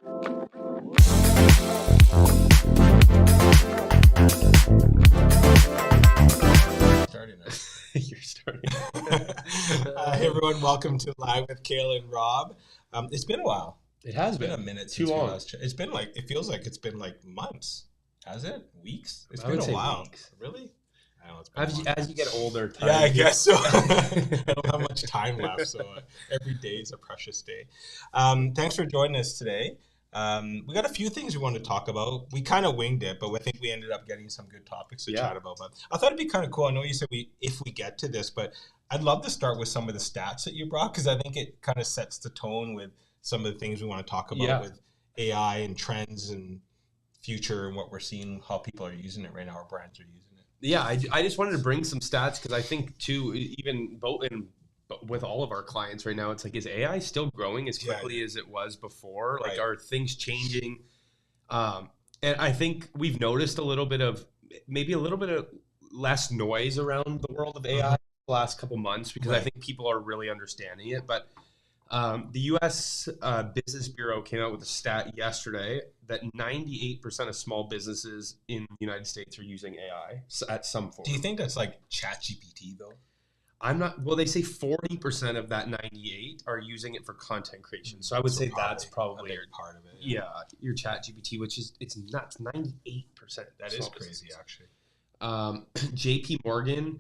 Starting it. You're starting. Hey everyone, welcome to Live with Cale and Rob. It's been a while. It has It's been been a minute too since we long. last. It feels like it's been like months. Has it? Weeks? It's I been would a say while. weeks. Really? I don't know. It's been a long As time. you get older, time Yeah, I gets- guess so. I don't have much time left, so every day is a precious day. Thanks for joining us today. We got a few things we want to talk about. We kind of winged it, but I think we ended up getting some good topics to Yeah. chat about. But I thought it'd be kind of cool. I know you said if we get to this, but I'd love to start with some of the stats that you brought because I think it kind of sets the tone with some of the things we want to talk about Yeah. with AI and trends and future and what we're seeing, how people are using it right now, our brands are using it. Yeah, I just wanted to bring some stats because I think too, even with all of our clients right now, it's like, is AI still growing as quickly as it was before? Like, Right. are things changing? And I think we've noticed maybe a little bit of less noise around the world of AI the last couple months because I Right. think people are really understanding it. But the U.S. Business Bureau came out with a stat yesterday that 98% of small businesses in the United States are using AI at some form. Do you think that's like ChatGPT though? I'm not. Well, they say 40% of that 98 are using it for content creation. So I would say that's probably a big part of it. your Chat GPT, which is it's nuts. 98%. That is crazy, actually. JP Morgan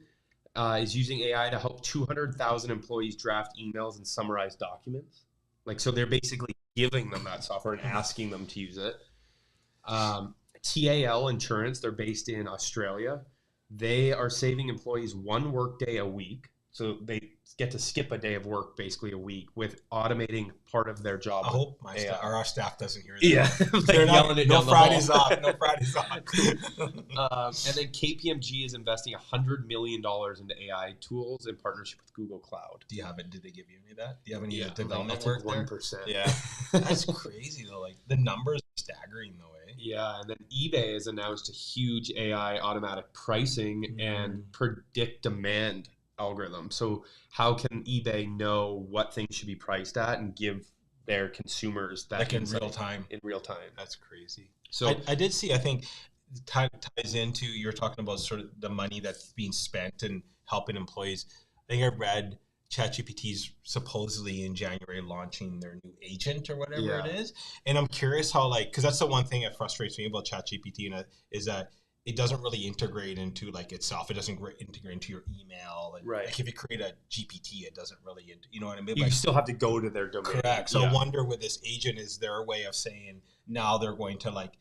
is using AI to help 200,000 employees draft emails and summarize documents. Like, so they're basically giving them that software and asking them to use it. TAL Insurance, they're based in Australia. They are saving employees one workday a week. So they get to skip a day of work basically a week with automating part of their job. I hope our staff doesn't hear that. Yeah, like They're yelling it no down the Fridays hall. off. No Fridays off. And then KPMG is investing $100 million into AI tools in partnership with Google Cloud. Do you have it? Did they give you any of that? Do you have any Yeah, development I'll work take there? 1%. Yeah, that's crazy though. Like the numbers are staggering though. Yeah, and then eBay has announced a huge AI automatic pricing and predict demand algorithm. So how can eBay know what things should be priced at and give their consumers that Like in insight real time? In real time. That's crazy. So I did see, I think ties into, you're talking about sort of the money that's being spent and helping employees. I think I read ChatGPT's supposedly in January launching their new agent or whatever it is. And I'm curious how, like, because that's the one thing that frustrates me about ChatGPT is that it doesn't really integrate into like itself. It doesn't integrate into your email. And Right. like if you create a GPT, it doesn't really, you know what I mean? you Like, still have to go to their domain. correct. So Yeah. I wonder with this agent, is their way of saying now they're going to like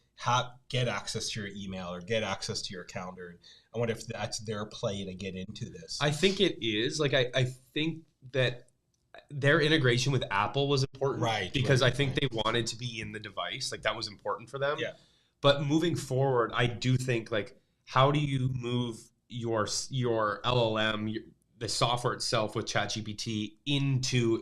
get access to your email or get access to your calendar. I wonder if that's their play to get into this. I think it is. Like I think that their integration with Apple was important. Right. Because right, I think right. they wanted to be in the device. Like that was important for them. Yeah. But moving forward, I do think like how do you move your LLM, the software itself with ChatGPT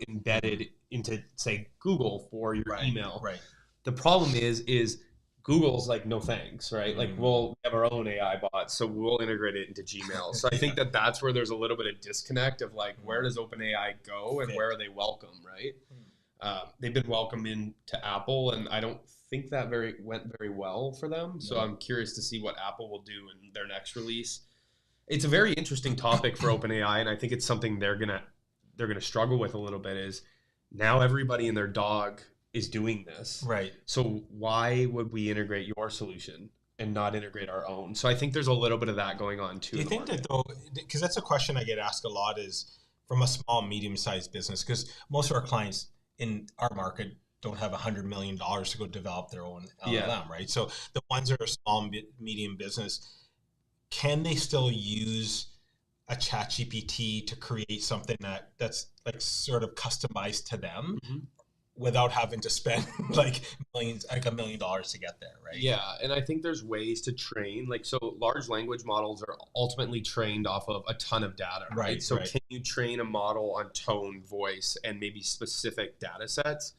embedded into say Google for your email? Right. The problem is Google's like, no thanks, right? Like we'll have our own AI bot, so we'll integrate it into Gmail. So I think that's where there's a little bit of disconnect of like, where does OpenAI go and where are they welcome, right? They've been welcomed into Apple, and I don't think that went very well for them. So I'm curious to see what Apple will do in their next release. It's a very interesting topic for OpenAI, and I think it's something they're gonna struggle with a little bit. Is now everybody and their dog is doing this, Right. So why would we integrate your solution and not integrate our own? So I think there's a little bit of that going on too. Do you think that though, because that's a question I get asked a lot, is from a small, medium-sized business, because most of our clients in our market don't have $100 million to go develop their own LLM, right? So the ones that are small, medium business, can they still use a ChatGPT to create something that's like sort of customized to them? Without having to spend like $1 million to get there, right? Yeah, and I think there's ways to train. Like, so large language models are ultimately trained off of a ton of data, right? So can you train a model on tone, voice, and maybe specific data sets?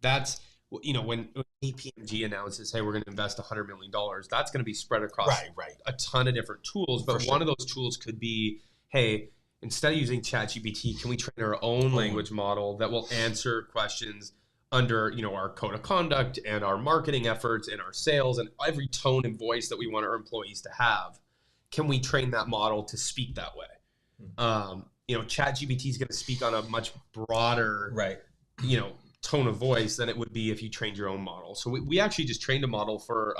That's, you know, when KPMG announces, hey, we're going to invest $100 million, that's going to be spread across a ton of different tools. But one of those tools could be, hey, instead of using ChatGPT, can we train our own language model that will answer questions under, you know, our code of conduct and our marketing efforts and our sales and every tone and voice that we want our employees to have, can we train that model to speak that way? You know, ChatGPT is going to speak on a much broader, you know, tone of voice than it would be if you trained your own model. So we actually just trained a model for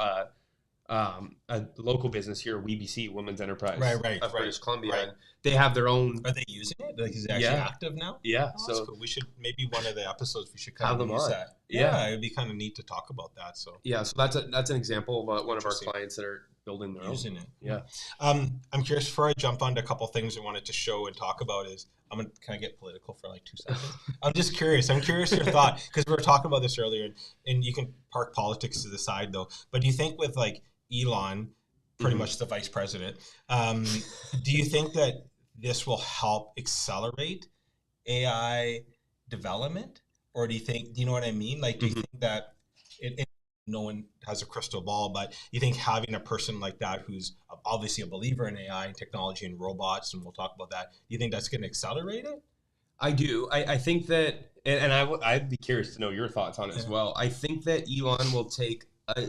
a local business here, WBC, Women's Enterprise of British Columbia. And they have their own. Are they using it? Like, is it actually active now? Yeah. Oh, so cool. We should, maybe one of the episodes, we should kind have of them use on. that. Yeah, it'd be kind of neat to talk about that. So so that's an example of one of our clients that are building their using own. it. Yeah. I'm curious, before I jump onto a couple things I wanted to show and talk about is, can I get political for like 2 seconds? I'm just curious. I'm curious your thought, because we were talking about this earlier, and you can park politics to the side though. But do you think with like Elon, pretty much the vice president, do you think that this will help accelerate AI development? Or do you know what I mean? Like, do you think that no one has a crystal ball, but you think having a person like that who's obviously a believer in AI and technology and robots, and we'll talk about that, do you think that's going to accelerate it? I do. I think that, and I'd be curious to know your thoughts on it as well. I think that Elon will take a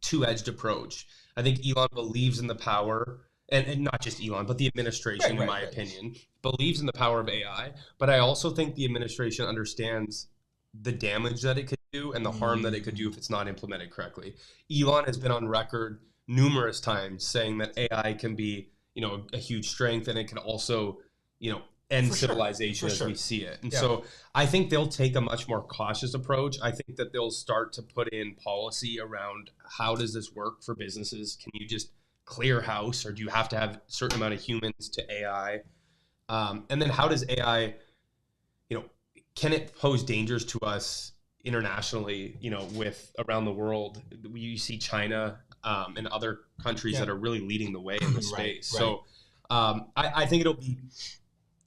two-edged approach. I think Elon believes in the power, and not just Elon, but the administration, in my opinion, believes in the power of AI. But I also think the administration understands the damage that it could do and the harm that it could do if it's not implemented correctly. Elon has been on record numerous times saying that AI can be, you know, a huge strength, and it can also, you know, end civilization as we see it. And so I think they'll take a much more cautious approach. I think that they'll start to put in policy around, how does this work for businesses? Can you just clear house, or do you have to have a certain amount of humans to AI? And then how does AI, you know, can it pose dangers to us internationally, you know, with around the world? You see China and other countries that are really leading the way in the space. So I think it'll be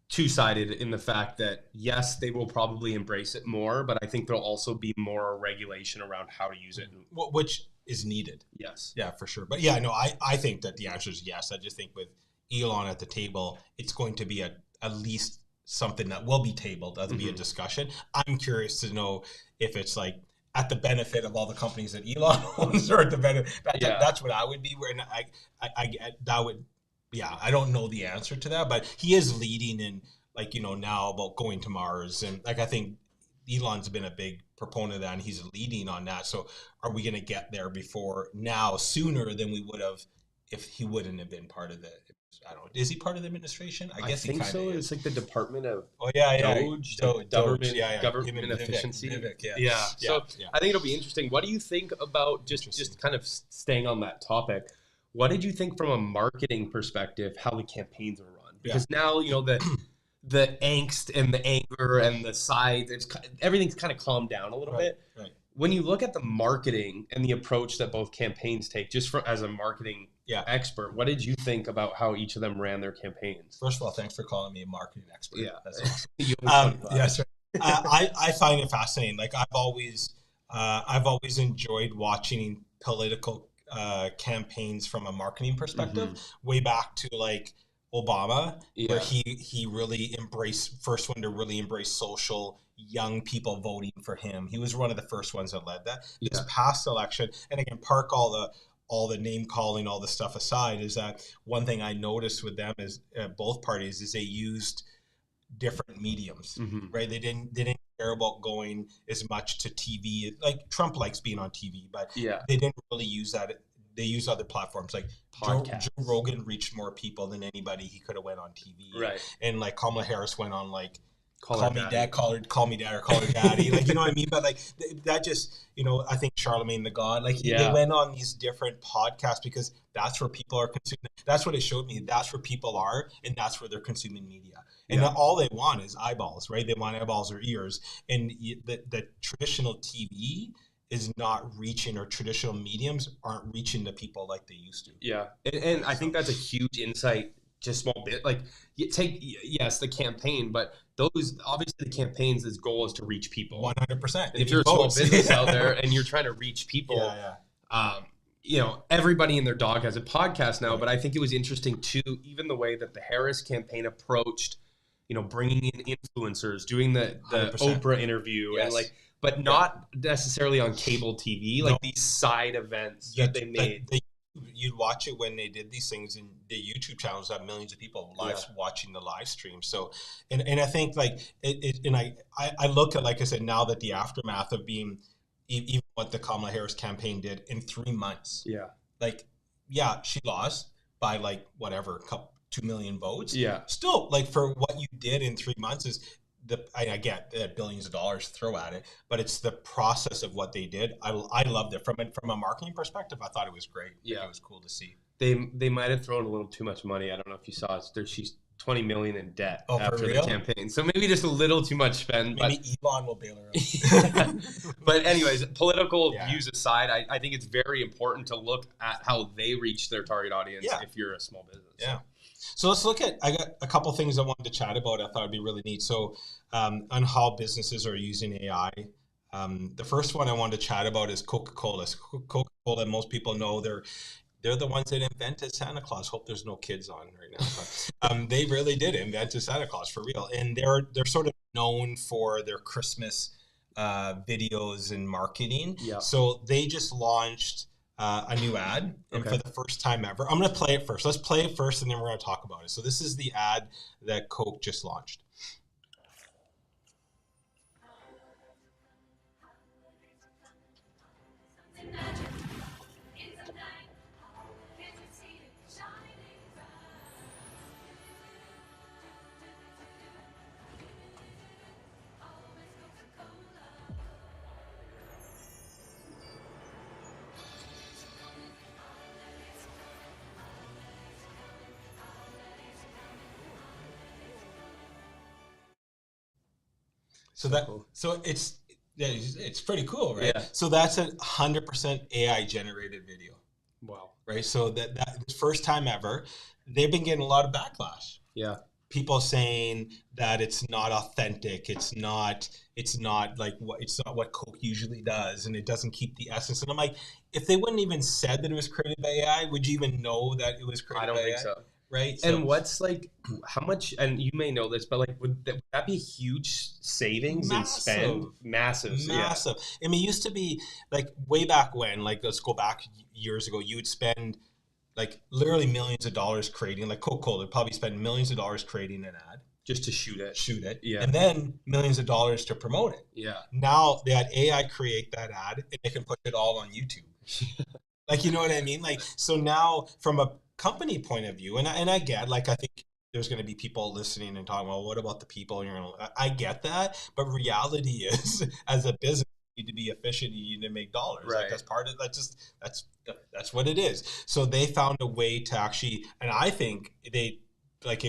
two-sided in the fact that, yes, they will probably embrace it more, but I think there'll also be more regulation around how to use it. Which is needed. Yes. Yeah, for sure. But yeah, no, I think that the answer is yes. I just think with Elon at the table, it's going to be at least something that will be tabled. That'll be a discussion. I'm curious to know if it's like at the benefit of all the companies that Elon owns, or at the benefit. That's what I would be. Where that would. Yeah, I don't know the answer to that, but he is leading in, like, you know, now about going to Mars, and like I think Elon's been a big proponent of that, and he's leading on that. So are we going to get there sooner than we would have if he wouldn't have been part of the? I don't know. Is he part of the administration? I guess think he so. Is. It's like the Department of Doge, government efficiency. So I think it'll be interesting. What do you think about just kind of staying on that topic? What did you think from a marketing perspective, how the campaigns were run? Because now, you know, the angst and the anger and the sides, everything's kind of calmed down a little bit. Right. When you look at the marketing and the approach that both campaigns take, just as a marketing expert, what did you think about how each of them ran their campaigns? First of all, thanks for calling me a marketing expert. Yeah, that's awesome. Yes, I find it fascinating. Like I've always enjoyed watching political campaigns from a marketing perspective, way back to like Obama, where he really first one to really embrace social, young people voting for him. He was one of the first ones that led that. This past election, and again, park all the name calling, all the stuff aside, is that one thing I noticed with them is both parties is they used different mediums, right? They didn't care about going as much to TV. Like Trump likes being on TV, but they didn't really use that. They used other platforms. Like Joe Rogan reached more people than anybody he could have went on TV. Right. And like Kamala Harris went on like call me dad, call her daddy. Like, you know what I mean? But like that just, you know, I think Charlemagne the God, like they went on these different podcasts because that's where people are consuming. That's what it showed me. That's where people are, and that's where they're consuming media. And all they want is eyeballs, right? They want eyeballs or ears. And the traditional TV is not reaching, or traditional mediums aren't reaching the people like they used to. Yeah. And I think that's a huge insight, just small bit. Like you take, the campaign, but those, obviously the campaign's goal is to reach people. 100%. If you're a small business out there and you're trying to reach people, you know, everybody and their dog has a podcast now, but I think it was interesting too, even the way that the Harris campaign approached, you know, bringing in influencers, doing the Oprah interview, and but not necessarily on cable TV, like these side events that they made. You'd watch it when they did these things, and the YouTube channels have millions of people watching the live stream. So, and I think like and I look at, like I said, now that the aftermath of being even what the Kamala Harris campaign did in 3 months. Yeah. Like, yeah, she lost by like whatever, 2 million votes. Yeah. Still, like, for what you did in 3 months is I get that billions of dollars to throw at it, but it's the process of what they did. I loved it from a marketing perspective. I thought it was great. Yeah, it was cool to see. They might have thrown a little too much money. I don't know if you saw it. She's 20 million in debt after the campaign, so maybe just a little too much spend. Maybe Elon will bail her out. But anyways, political views aside, I think it's very important to look at how they reach their target audience if you're a small business. Yeah. So let's look at, I got a couple things I wanted to chat about. I thought it'd be really neat. So on how businesses are using AI. The first one I wanted to chat about is Coca-Cola. Coca-Cola, most people know, they're the ones that invented Santa Claus. Hope there's no kids on right now. But, they really did invent Santa Claus for real. And they're sort of known for their Christmas videos and marketing. Yeah. So they just launched a new ad, and for the first time ever, I'm going to play it first. Let's play it first, and then we're going to talk about it. So this is the ad that Coke just launched. So it's pretty cool, right? Yeah. So that's 100% AI generated video. Wow. Right. So that first time ever, they've been getting a lot of backlash. Yeah. People saying that it's not authentic. It's not what Coke usually does, and it doesn't keep the essence. And I'm like, if they wouldn't even said that it was created by AI, would you even know that it was created by AI? I don't think so. Right. And what's like, how much, and you may know this, but like, would that be huge savings in spend? Massive. Yeah. I mean, it used to be like way back when, like, let's go back years ago, you would spend like literally millions of dollars creating, like Coca-Cola would probably spend millions of dollars creating an ad. Just to shoot it. Yeah. And then millions of dollars to promote it. Yeah. Now they had AI create that ad, and they can put it all on YouTube. Like, you know what I mean? Like, so now from a company point of view, and I get, like, I think there's going to be people listening and talking, well, what about the people? I get that, but reality is, as a business, you need to be efficient. You need to make dollars. Right. Like, that's part of that. That's what it is. So they found a way to actually, and I think it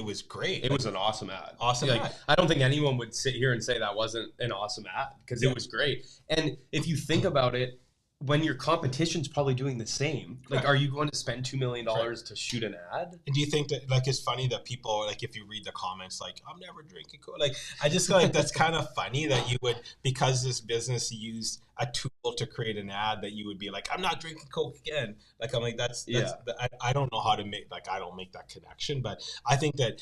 was great. It was an awesome ad. Awesome ad. I don't think anyone would sit here and say that wasn't an awesome ad, because it was great. And if you think about it, when your competition's probably doing the same, like, are you going to spend $2 million to shoot an ad? And do you think that, like, it's funny that people, like, if you read the comments, like, I'm never drinking Coke. Like, I just feel like that's kind of funny that you would, because this business used a tool to create an ad, that you would be like, I'm not drinking Coke again. Like, I'm like, I don't know how to make, like, I don't make that connection. But I think that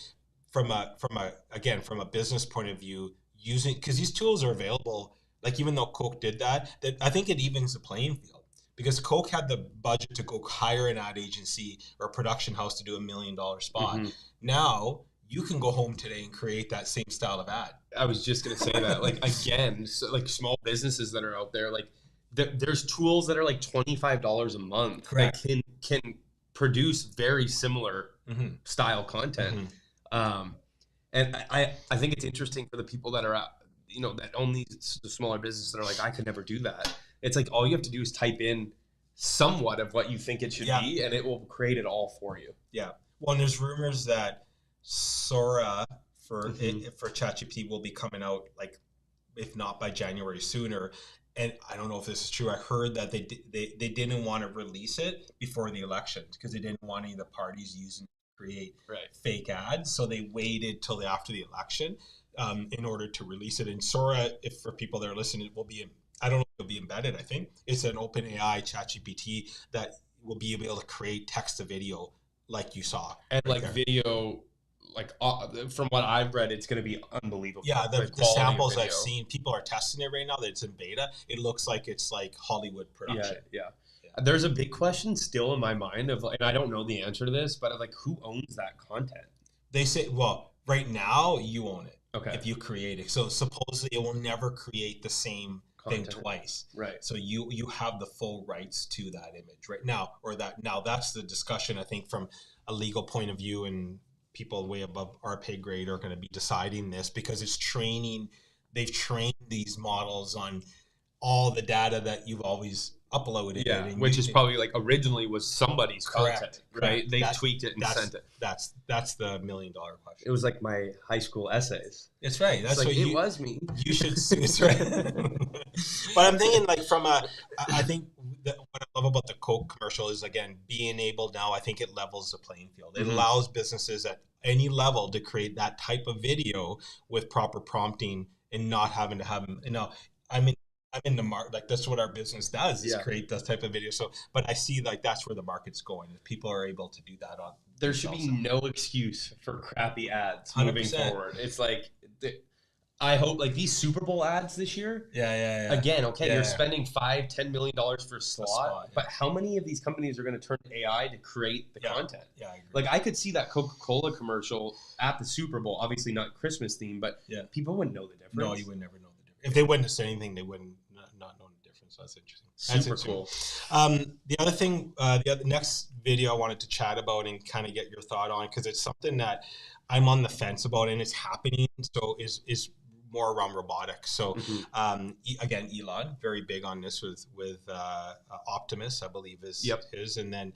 from a business point of view, because these tools are available. Like, even though Coke did that I think it evens the playing field, because Coke had the budget to go hire an ad agency or a production house to do $1 million spot. Mm-hmm. Now you can go home today and create that same style of ad. I was just going to say that, like, again, so, like, small businesses that are out there, like, there's tools that are like $25 a month. Correct. That can produce very similar style content. Mm-hmm. And I think it's interesting for the people that are that own the smaller businesses that are like, I could never do that. It's like, all you have to do is type in somewhat of what you think it should be, and it will create it all for you. Yeah. Well, and there's rumors that Sora for ChatGPT will be coming out, like, if not by January, sooner. And I don't know if this is true. I heard that they didn't want to release it before the election, because they didn't want any of the parties using it to create fake ads. So they waited till after the election in order to release it. And Sora, if for people that are listening, it will be, I don't know if it'll be embedded. I think it's an open AI ChatGPT that will be able to create text to video, like you saw. And like video, like from what I've read, it's going to be unbelievable. Yeah, the samples I've seen, people are testing it right now. That it's in beta. It looks like it's like Hollywood production. Yeah. There's a big question still in my mind of, and I don't know the answer to this, but like, who owns that content? They say, well, right now you own it. Okay. If you create it, so supposedly it will never create the same thing twice. Right. So you have the full rights to that image right now, or that now. That's the discussion, I think, from a legal point of view, and people way above our pay grade are going to be deciding this because it's training. They've trained these models on all the data that you've always uploaded. Yeah, which is probably like originally was somebody's content, right? Correct. They tweaked it and sent it. That's the $1 million question. It was like my high school essays. It's right. That's like, what it was me. You should. It's right. But I'm thinking like I think that what I love about the Coke commercial is, again, being able now, I think it levels the playing field. It allows businesses at any level to create that type of video with proper prompting and not having to have them. I'm in the market, like that's what our business does is create that type of video. So, but I see like that's where the market's going. If people are able to do that on, there should be no excuse for crappy ads moving 100%. Forward. It's like, I hope like these Super Bowl ads this year. Yeah. Again, you're spending $5-10 million for a slot, but how many of these companies are going to turn to AI to create the content? Yeah, I agree. Like I could see that Coca-Cola commercial at the Super Bowl, obviously not Christmas theme, but people wouldn't know the difference. No, you would never know the difference. If they wouldn't have said anything, they wouldn't not know the difference. That's interesting. Super cool. The other thing, the next video I wanted to chat about and kind of get your thought on, because it's something that I'm on the fence about and it's happening. So is more around robotics. So again, Elon, very big on this with Optimus, I believe is his, and then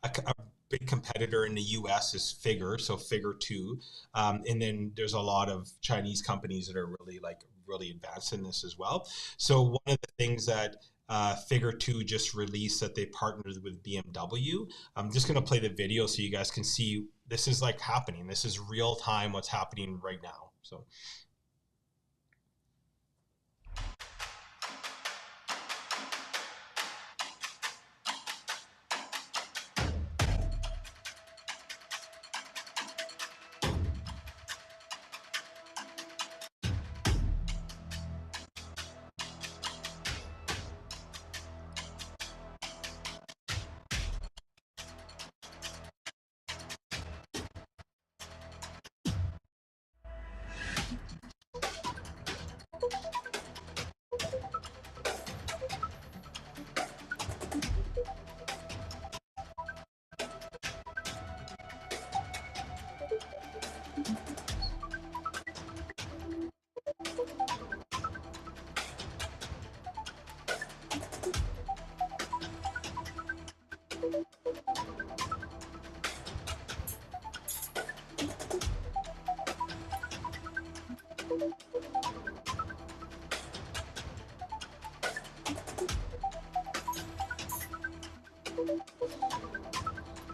a big competitor in the US is Figure, so Figure 2, and then there's a lot of Chinese companies that are really advanced in this as well. So one of the things that Figure 2 just released that they partnered with BMW. I'm just going to play the video so you guys can see this is like happening. This is real time what's happening right now. So.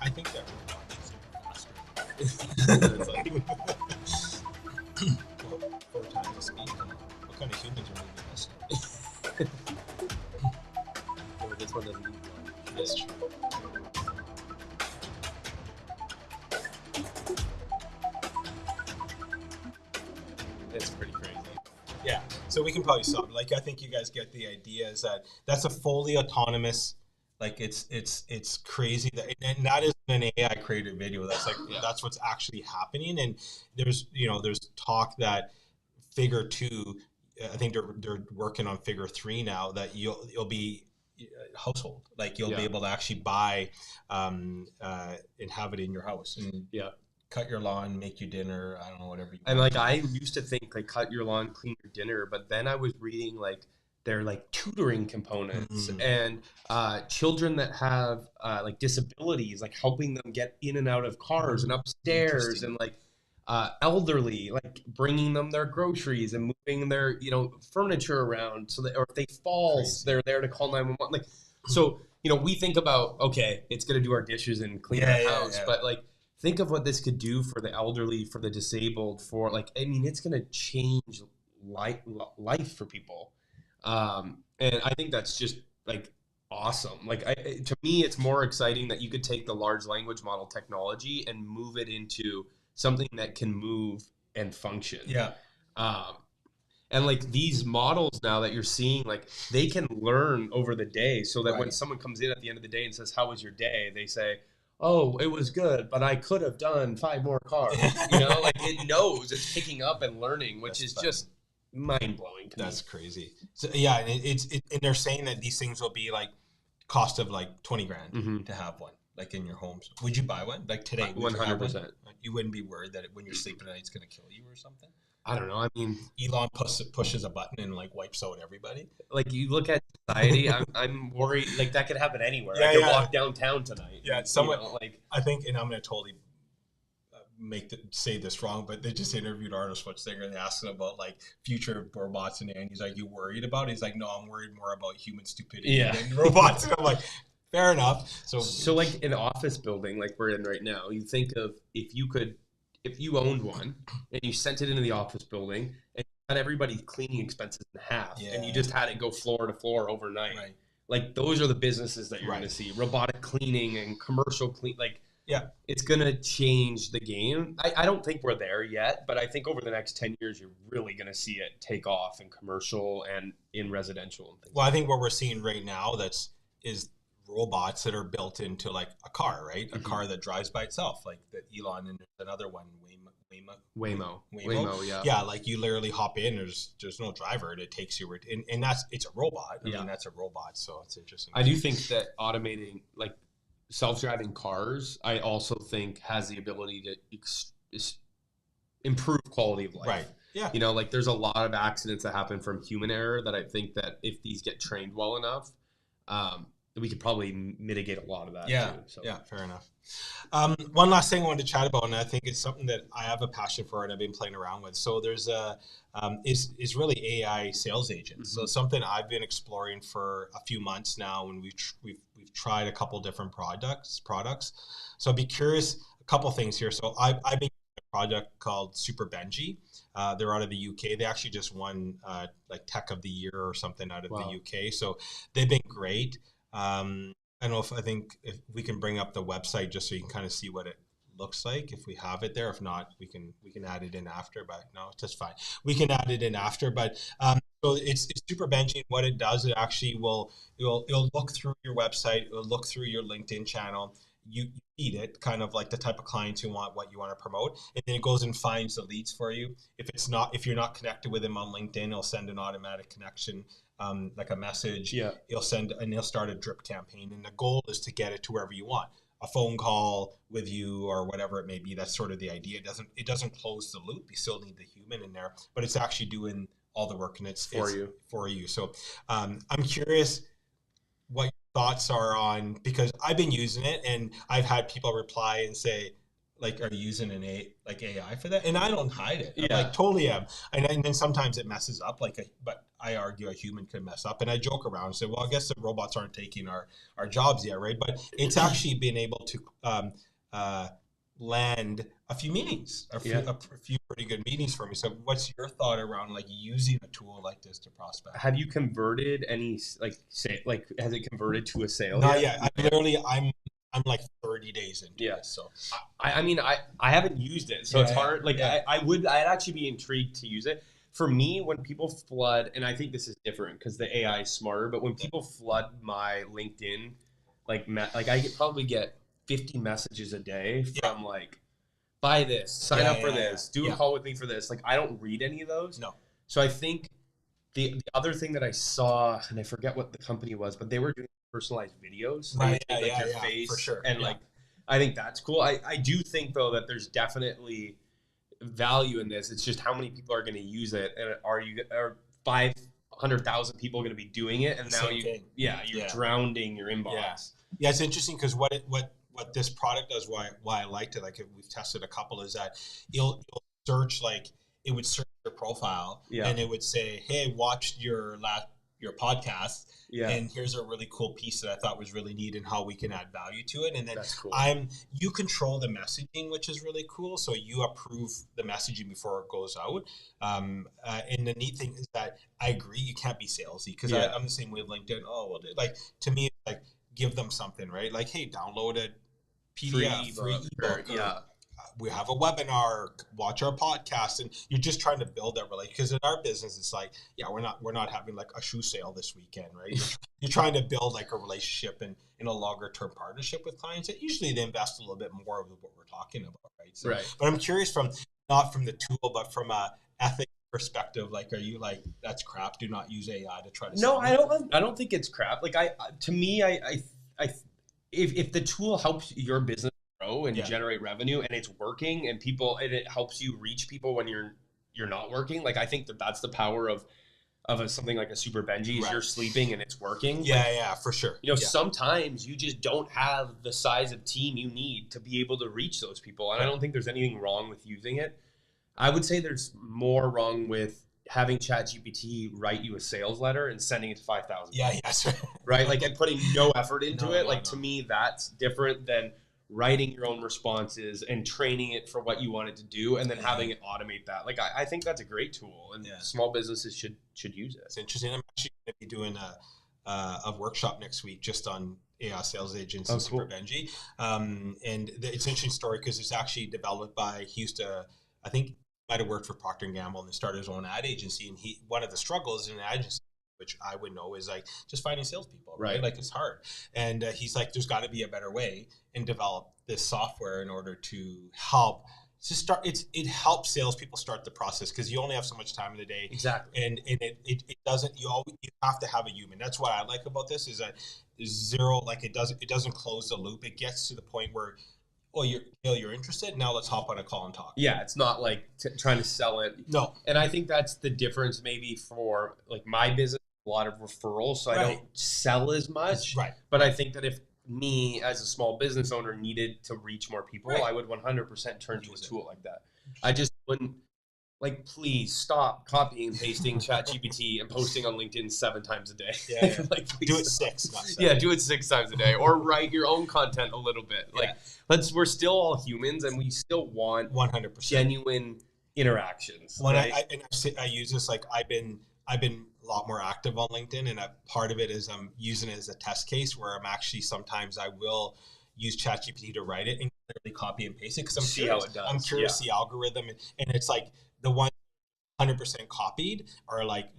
I think that it's like, well, 4 times the speed. What kind of humans are moving this? No, this one doesn't need one. That's true. It's pretty crazy. Yeah, so we can probably stop. Like, I think you guys get the idea. Is that that's a fully autonomous. Like it's crazy that, and that isn't an AI created video. That's like that's what's actually happening. And there's talk that Figure 2, I think they're working on Figure 3 now, that you'll be household, like you'll be able to actually buy and have it in your house and cut your lawn, make you dinner. I don't know, whatever. And like I used to think like cut your lawn, clean your dinner, but then I was reading like they're like tutoring components and children that have like disabilities, like helping them get in and out of cars and upstairs, and like elderly, like bringing them their groceries and moving their furniture around so that, or if they fall, they're there to call 911. Like, so we think about, okay, it's gonna do our dishes and clean our house, but like think of what this could do for the elderly, for the disabled, for like, I mean, it's gonna change life for people. And I think that's just like awesome. Like to me, it's more exciting that you could take the large language model technology and move it into something that can move and function. Yeah. And like these models now that you're seeing, like they can learn over the day, so that when someone comes in at the end of the day and says, "How was your day?" they say, "Oh, it was good, but I could have done 5 more cars." Like it knows, it's picking up and learning, which is just mind blowing. That's crazy. So yeah, and and they're saying that these things will be like cost of like 20 grand to have one, like in your homes. Would you buy one like today? 100%. You wouldn't be worried that when you're sleeping at night, it's going to kill you or something? I don't know. I mean, Elon pushes a button and like wipes out everybody. Like you look at society, I'm worried. Like that could happen anywhere. I could walk downtown tonight. Yeah, someone like I think, and I'm going to totally say this wrong, but they just interviewed Arnold Schwarzenegger and they asked him about like future robots, and he's like, "You worried about it?" He's like, "No, I'm worried more about human stupidity than robots." And I'm like, fair enough. So like an office building like we're in right now, you think of if you owned one and you sent it into the office building and had everybody's cleaning expenses in half and you just had it go floor to floor overnight. Right. Like those are the businesses that you're going to see. Robotic cleaning and commercial clean. Like, it's going to change the game. I don't think we're there yet, but I think over the next 10 years, you're really going to see it take off in commercial and in residential. And things I think what we're seeing right now is robots that are built into like a car, right? A car that drives by itself, like that Elon, and there's another one, Waymo. Yeah, like you literally hop in, there's no driver, and it takes you, and it's a robot. I mean, that's a robot, so it's interesting. I do think that automating like self-driving cars, I also think has the ability to improve quality of life. Right. Yeah. Like there's a lot of accidents that happen from human error that I think that if these get trained well enough, we could probably mitigate a lot of that. Yeah. Too, so. Yeah. Fair enough. One last thing I wanted to chat about, and I think it's something that I have a passion for and I've been playing around with. So there's is really AI sales agents. So something I've been exploring for a few months now, and we've tried a couple different products. So I'd be curious, a couple things here. So I've been using a product called Super Benji. They're out of the UK. They actually just won like Tech of the Year or something out of the UK. So they've been great. I don't know if we can bring up the website just so you can kind of see what it looks like if we have it there. If not, we can add it in after, but no, it's just fine. We can add it in after, but so it's Super Benji. What it does, it actually it'll look through your website, it'll look through your LinkedIn channel. You feed it kind of like the type of clients you want, what you want to promote, and then it goes and finds the leads for you. If you're not connected with them on LinkedIn, it'll send an automatic connection. Like a message, he'll start a drip campaign, and the goal is to get it to wherever you want. A phone call with you or whatever it may be. That's sort of the idea. It doesn't close the loop. You still need the human in there, but it's actually doing all the work, and it's for you. So I'm curious what your thoughts are on, because I've been using it and I've had people reply and say, like, are you using AI for that? And I don't hide it. I'm like, totally am. And then sometimes it messes up, but I argue a human could mess up. And I joke around and say, well, I guess the robots aren't taking our jobs yet, right? But it's actually been able to land a few meetings, a few pretty good meetings for me. So what's your thought around like using a tool like this to prospect? Have you converted any, has it converted to a sale? Not yet. I'm like 30 days into it. So I mean, I haven't used it, so it's hard. Like I'd actually be intrigued to use it. For me, when people flood, and I think this is different because the AI is smarter, but when people flood my LinkedIn, like I probably get 50 messages a day from like, buy this, sign up for this, do a call with me for this. Like I don't read any of those. No. So I think the other thing that I saw, and I forget what the company was, but they were doing personalized videos, right? Your face, for sure. And like, I think that's cool. I do think though that there's definitely value in this. It's just how many people are going to use it, and are 500,000 people going to be doing it, and now you're drowning your inbox. Yeah, it's interesting because what this product does, why I liked it, like we've tested a couple, is that it'll search, like it would search your profile and it would say, hey, watched your podcast, and here's a really cool piece that I thought was really neat and how we can add value to it. And then cool. You control the messaging, which is really cool. So you approve the messaging before it goes out. And the neat thing is that I agree, you can't be salesy, because I'm the same way with LinkedIn. Oh, well, like to me, it's like give them something, right? Like, hey, download a PDF, free ebook. we have a webinar, watch our podcast, and you're just trying to build that relationship. Because in our business, it's like, yeah, we're not having like a shoe sale this weekend, right? You're trying to build like a relationship and in a longer term partnership with clients. And usually they invest a little bit more of what we're talking about, right? So, right. But I'm curious not from the tool, but from a ethic perspective, like, are you like, that's crap, do not use AI to try to No, I don't think it's crap. Like to me, if the tool helps your business grow and generate revenue and it's working and it helps you reach people when you're not working, like I think that's the power of something like a Super Benji is you're sleeping and it's working. Yeah, for sure. Sometimes you just don't have the size of team you need to be able to reach those people. And I don't think there's anything wrong with using it. I would say there's more wrong with having ChatGPT write you a sales letter and sending it to 5,000. Yeah, yes. Right? Like, and putting no effort into it. To me, that's different than writing your own responses and training it for what you want it to do and then having it automate that. Like, I think that's a great tool, and small businesses should use it. It's interesting. I'm actually going to be doing a workshop next week just on AI sales agents and Super Benji. And it's an interesting story because it's actually developed by, he used to, I think, might have worked for Procter & Gamble and started his own ad agency. And one of the struggles in an ad agency, which I would know, is like just finding salespeople, right? Like, it's hard. And he's like, there's got to be a better way, and develop this software in order to help it helps salespeople start the process, because you only have so much time in the day. Exactly. And it doesn't, you have to have a human. That's what I like about this, is that zero, like it doesn't close the loop. It gets to the point where, oh, you're interested? Now let's hop on a call and talk. Yeah, it's not like trying to sell it. No. And I think that's the difference maybe for like my business, a lot of referrals, so I don't sell as much. Right. But I think that if me as a small business owner needed to reach more people, I would 100% turn to a tool like that. I just wouldn't, like, please stop copying and pasting ChatGPT and posting on LinkedIn 7 times a day. Yeah. Like, do it 6, not 7. Yeah, do it 6 times a day, or write your own content a little bit. Like, we're still all humans, and we still want 100% genuine interactions. When I use this, like, I've been a lot more active on LinkedIn, and a part of it is I'm using it as a test case where sometimes I will use ChatGPT to write it and literally copy and paste it, because I'm curious how it does. I'm curious the algorithm, and it's like the 100% copied are like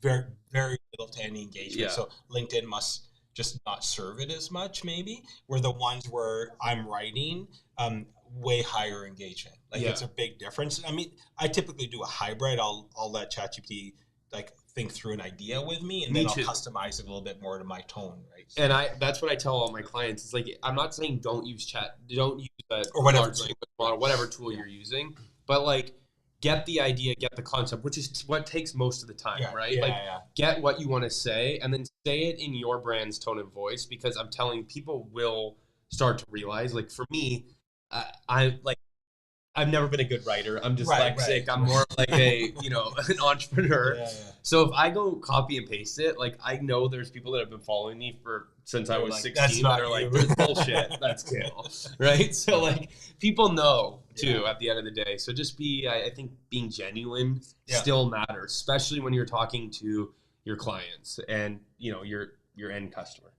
very, very little to any engagement. So LinkedIn must just not serve it as much, maybe, where the ones where I'm writing, way higher engagement. Like, it's a big difference. I mean, I typically do a hybrid. I'll let ChatGPT like think through an idea with me, and then I'll customize it a little bit more to my tone, right? So, and that's what I tell all my clients. It's like, I'm not saying don't use or whatever large language model, whatever tool you're using, but like, get the idea, get the concept, which is what takes most of the time, right? Get what you want to say, and then say it in your brand's tone of voice, because I'm telling people will start to realize, like, for me, I've never been a good writer. I'm dyslexic. Right. I'm more like an entrepreneur. So if I go copy and paste it, like, I know there's people that have been following me since I was 16 that are like, this bullshit. That's Cale. Right? So, like, people know too at the end of the day. So just I think being genuine still matters, especially when you're talking to your clients and, your end customer.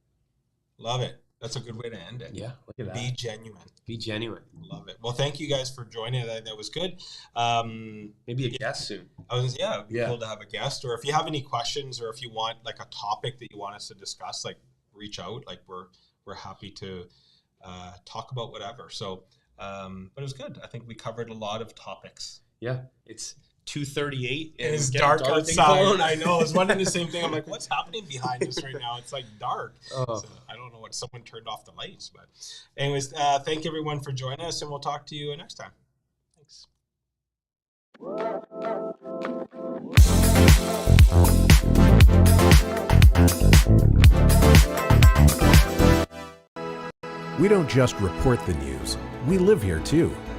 Love it. That's a good way to end it. Yeah, look at that. Be genuine. Be genuine. Love it. Well, thank you guys for joining. That was good. Maybe a guest soon. It'd be cool to have a guest. Or if you have any questions, or if you want like a topic that you want us to discuss, like, reach out. Like, we're happy to talk about whatever. So, but it was good. I think we covered a lot of topics. Yeah, it's 2:38 and it's dark outside. I know. I was wondering the same thing. I'm like, what's happening behind us right now? It's like dark. So I don't know what, someone turned off the lights. But anyways, thank everyone for joining us, and we'll talk to you next time. Thanks. We don't just report the news. We live here too.